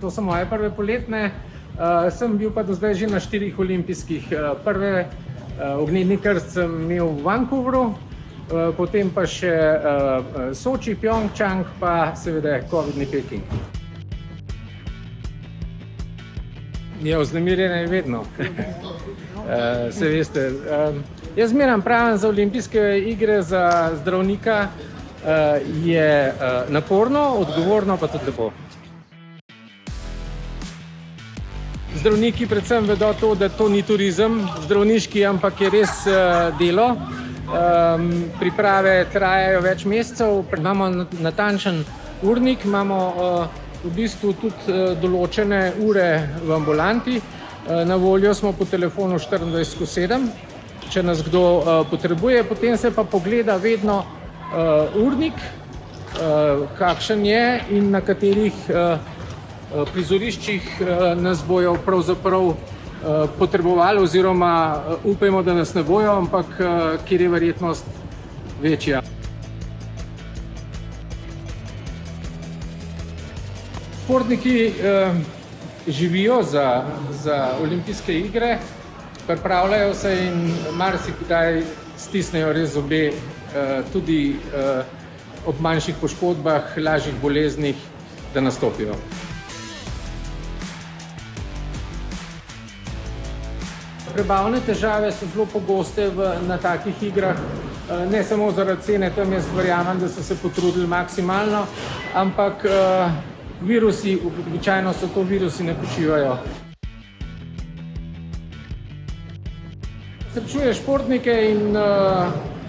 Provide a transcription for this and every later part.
To so moje prve poletne. Sem bil pa do zdaj že na 4 olimpijskih. Prve ognjeni krst sem imel v Vancouverju, potem pa še Soči, Pjongčang, pa seveda covidni Peking. Ja, vznemirjenje je vedno. Se veste. Jaz zmeraj pravim, za olimpijske igre za zdravnika je naporno, odgovorno pa tudi lepo. Zdravniki predvsem vedo to, da to ni turizem zdravniški, ampak je res delo. Priprave trajajo več mesecev, imamo natančen urnik, imamo v bistvu tudi določene ure v ambulanti. Na voljo smo po telefonu 24/7, če nas kdo potrebuje, potem se pa pogleda vedno urnik, kakšen je in na katerih prizoriščih nas bojo pravzaprav potrebovali oziroma upajmo, da nas ne bojo, ampak kjer je verjetnost večja. Športniki živijo za olimpijske igre, pripravljajo se in marsikdaj stisnejo res zobe, tudi ob manjših poškodbah, lažjih boleznih, da nastopijo. Prebavne težave so zelo pogoste na takih igrah, ne samo zaradi cene, tam jaz verjamem, da so se potrudili maksimalno, ampak virusi, običajno so to virusi, ne počivajo. Srečuješ športnike in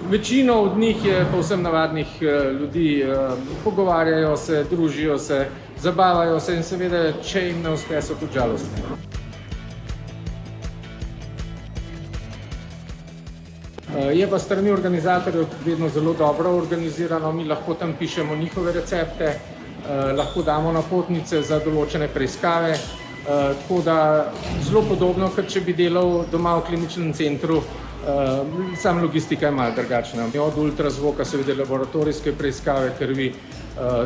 večino od njih je povsem navadnih ljudi, pogovarjajo se, družijo se, zabavajo se in seveda, če jim ne uspe, so tudi žalostni. Je pa strani organizatorjev tudi vedno zelo dobro organizirano, mi lahko tam pišemo njihove recepte, lahko damo napotnice za določene preiskave, tako da zelo podobno, kot če bi delal doma v kliničnem centru, samo logistika je malo drugačna. Od ultrazvoka, seveda laboratorijske preiskave krvi,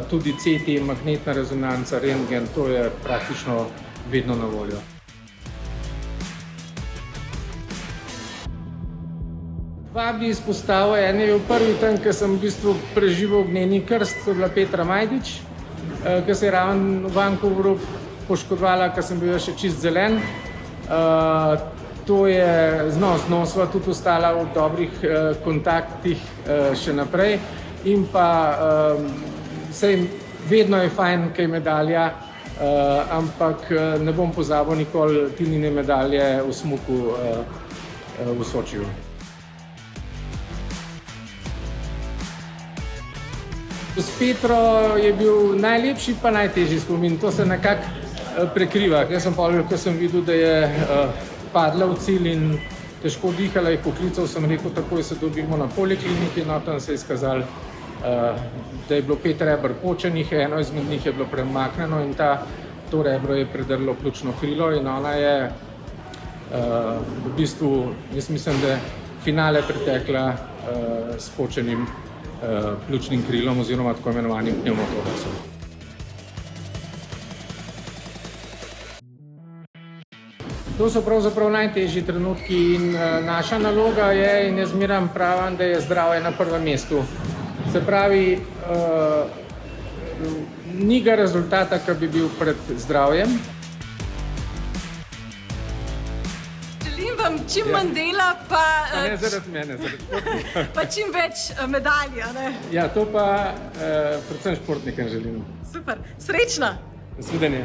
tudi CT, magnetna rezonanca, rentgen, to je praktično vedno na voljo. Dva bi izpostavil, en je bil prvi tam, ko sem v bistvu preživel ognjeni krst, to je bila Petra Majdič, ki se je ravno v Vancouverju poškodovala, ko sem bil še čist zelen. To je, z njo sva tudi ostala v dobrih kontaktih še naprej in pa sej vedno je fajn, kaj medalja, ampak ne bom pozabil nikoli Tinine medalje v smuku v Sočiju. S Petro je bil najlepši pa najtežji spomin, to se nekako prekriva. Jaz sem povedal, ko sem videl, da je padla v cilj in težko dihala, je poklical, sem rekel, takoj se dobimo na polikliniki, no tam se je izkazalo, da je bilo 5 reber počenih, eno izmed njih je bilo premaknjeno in to rebro je predrlo pljučno krilo in ona je v bistvu, jaz mislim, da finale pretekla s počenim pljučnim krilom oziroma tako imenovanim pnevmotoraksom. To so pravzaprav najtežji trenutki in naša naloga je, in jaz zmeraj pravim, da je zdravje na prvem mestu. Se pravi, ni ga rezultata, ki bi bil pred zdravjem. Čim manj dela, pa ne zaradi mene, zaradi športnika. Pa čim več medalj, ne? Ja, to pa predvsem športnikem želim. Super, srečno! Nasvidenje.